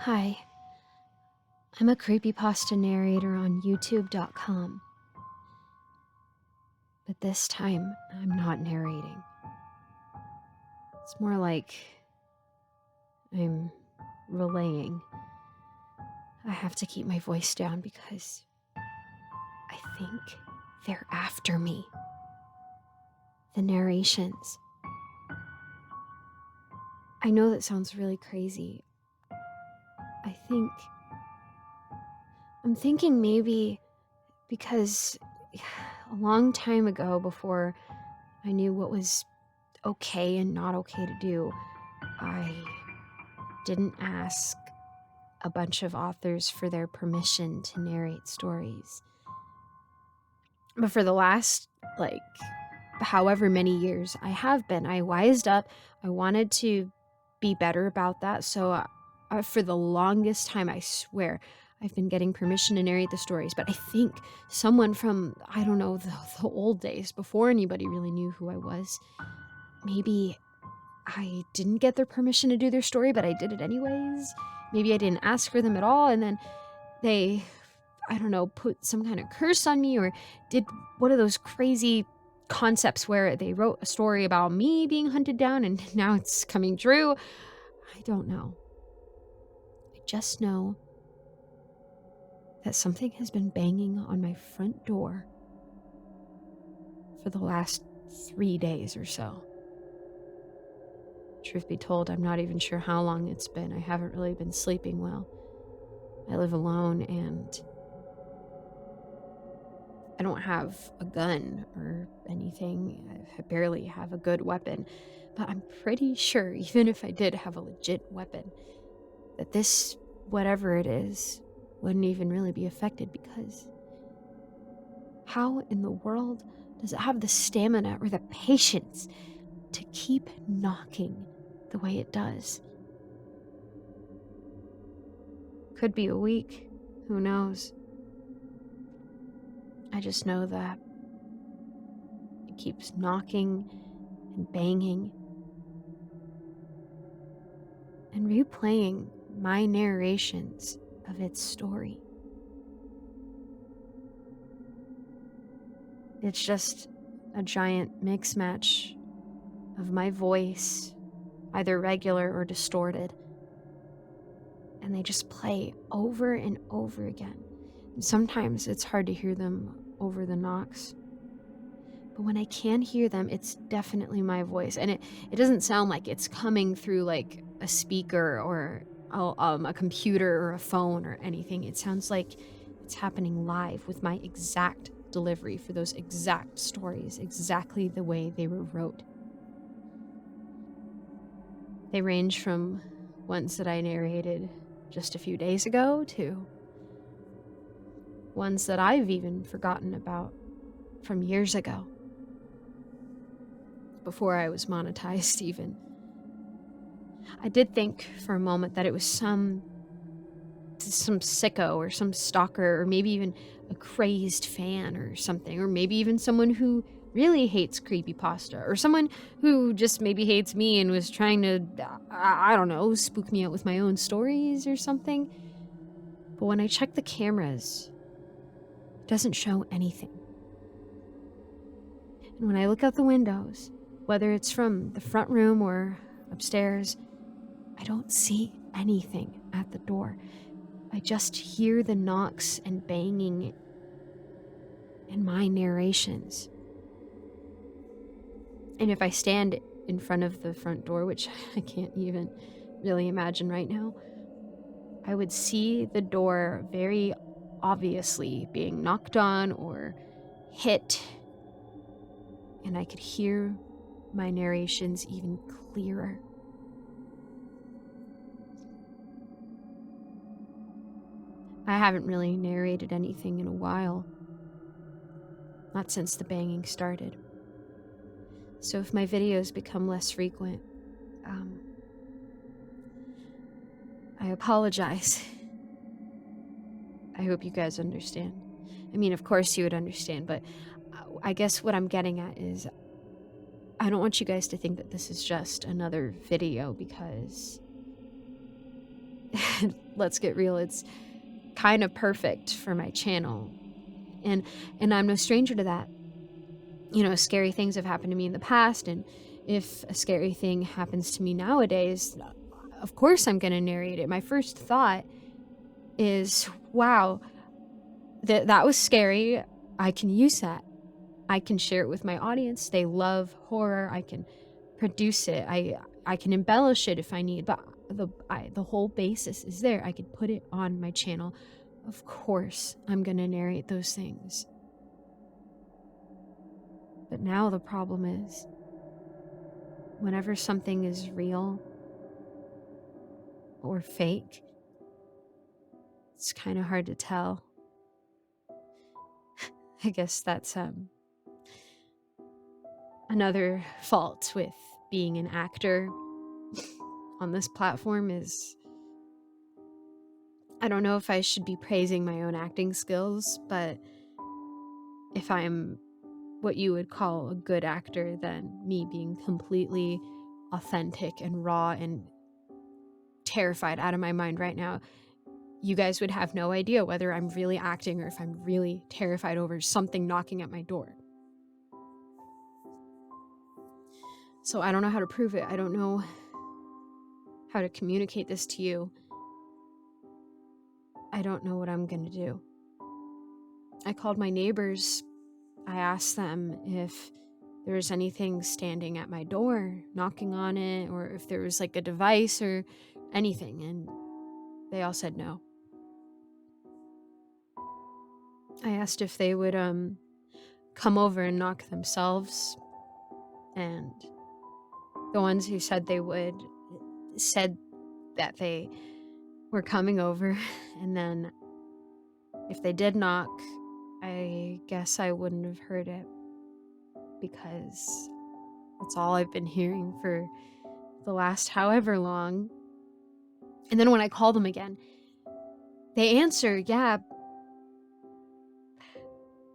Hi, I'm a creepypasta narrator on YouTube.com. But this time, I'm not narrating. It's more like I'm relaying. I have to keep my voice down because I think they're after me. The narrations. I know that sounds really crazy. I'm thinking maybe because a long time ago, before I knew what was okay and not okay to do, I didn't ask a bunch of authors for their permission to narrate stories. But for the last, however many years I have been, I wised up. I wanted to be better about that. So for the longest time, I swear, I've been getting permission to narrate the stories. But I think someone from, I don't know, the old days, before anybody really knew who I was, maybe I didn't get their permission to do their story, but I did it anyways. Maybe I didn't ask for them at all, and then they, I don't know, put some kind of curse on me, or did one of those crazy concepts where they wrote a story about me being hunted down and now it's coming true. I don't know. I just know that something has been banging on my front door for the last 3 days or so. Truth be told, I'm not even sure how long it's been. I haven't really been sleeping well. I live alone and I don't have a gun or anything. I barely have a good weapon. But I'm pretty sure, even if I did have a legit weapon, that this, whatever it is, wouldn't even really be affected, because how in the world does it have the stamina or the patience to keep knocking the way it does? Could be a week. Who knows? I just know that it keeps knocking and banging and replaying my narrations of its story. It's just a giant mix match of my voice, either regular or distorted, and they just play over and over again. And sometimes it's hard to hear them over the knocks, but when I can hear them, it's definitely my voice, and it doesn't sound like it's coming through like a speaker or a computer or a phone or anything. It sounds like it's happening live with my exact delivery for those exact stories, exactly the way they were wrote. They range from ones that I narrated just a few days ago to ones that I've even forgotten about from years ago, before I was monetized even. I did think for a moment that it was some sicko or some stalker, or maybe even a crazed fan or something, or maybe even someone who really hates creepypasta, or someone who just maybe hates me and was trying to, I don't know, spook me out with my own stories or something. But when I check the cameras, it doesn't show anything. And when I look out the windows, whether it's from the front room or upstairs, I don't see anything at the door. I just hear the knocks and banging in my narrations. And if I stand in front of the front door, which I can't even really imagine right now, I would see the door very obviously being knocked on or hit, and I could hear my narrations even clearer. I haven't really narrated anything in a while, not since the banging started. So if my videos become less frequent, I apologize. I hope you guys understand. I mean, of course you would understand, but I guess what I'm getting at is I don't want you guys to think that this is just another video, because let's get real, it's kind of perfect for my channel. And I'm no stranger to that. You know, scary things have happened to me in the past, and if a scary thing happens to me nowadays, of course I'm going to narrate it. My first thought is, wow, that was scary. I can use that. I can share it with my audience. They love horror. I can produce it. I can embellish it if I need, but the whole basis is there. I could put it on my channel. Of course, I'm going to narrate those things. But now the problem is, whenever something is real or fake, it's kind of hard to tell. I guess that's another fault with being an actor on this platform is, I don't know if I should be praising my own acting skills, but if I'm what you would call a good actor, then me being completely authentic and raw and terrified out of my mind right now, you guys would have no idea whether I'm really acting or if I'm really terrified over something knocking at my door. So I don't know how to prove it. I don't know how to communicate this to you. I don't know what I'm gonna do. I called my neighbors. I asked them if there was anything standing at my door, knocking on it, or if there was like a device or anything, and they all said no. I asked if they would come over and knock themselves, and the ones who said they would said that they were coming over, and then if they did knock, I guess I wouldn't have heard it, because that's all I've been hearing for the last however long. And then when I call them again, they answer, yeah,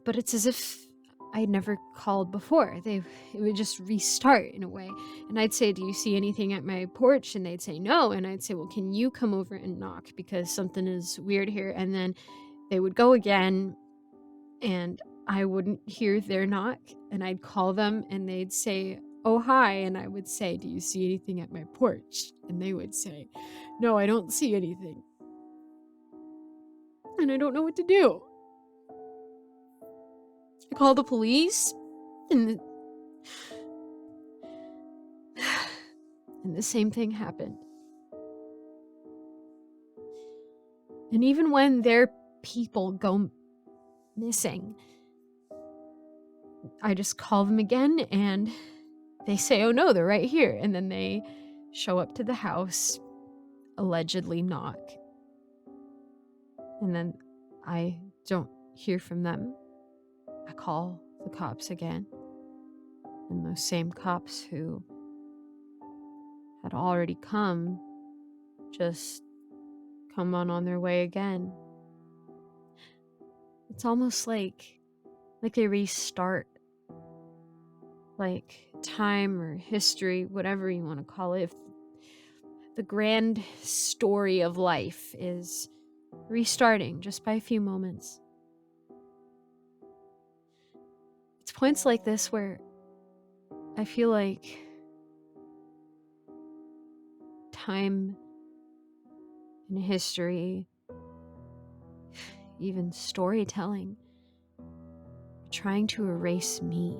but it's as if I'd never called before. It would just restart in a way. And I'd say, do you see anything at my porch? And they'd say no. And I'd say, well, can you come over and knock, because something is weird here? And then they would go again, and I wouldn't hear their knock, and I'd call them and they'd say, oh, hi. And I would say, do you see anything at my porch? And they would say, no, I don't see anything. And I don't know what to do. I called the police, and the same thing happened. And even when their people go missing, I just call them again, and they say, oh no, they're right here. And then they show up to the house, allegedly knock. And then I don't hear from them. I call the cops again. And those same cops who had already come just come on their way again. It's almost like they restart, like time or history, whatever you want to call it. If the grand story of life is restarting just by a few moments. It's points like this where I feel like time and history, even storytelling, trying to erase me.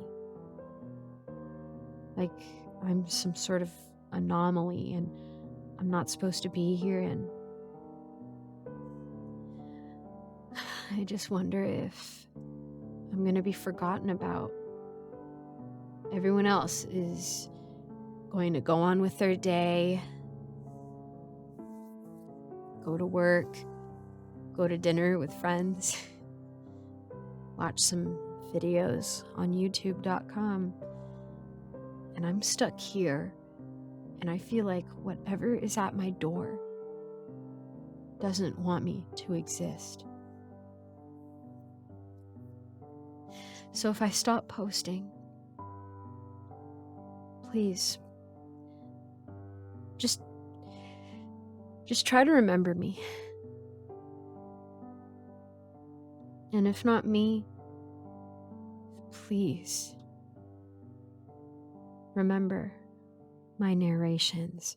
Like I'm some sort of anomaly and I'm not supposed to be here, and I just wonder if I'm gonna be forgotten about. Everyone else is going to go on with their day, go to work, go to dinner with friends, watch some videos on youtube.com, and I'm stuck here, and I feel like whatever is at my door doesn't want me to exist. So if I stop posting, please, just Just try to remember me. And if not me, please remember my narrations.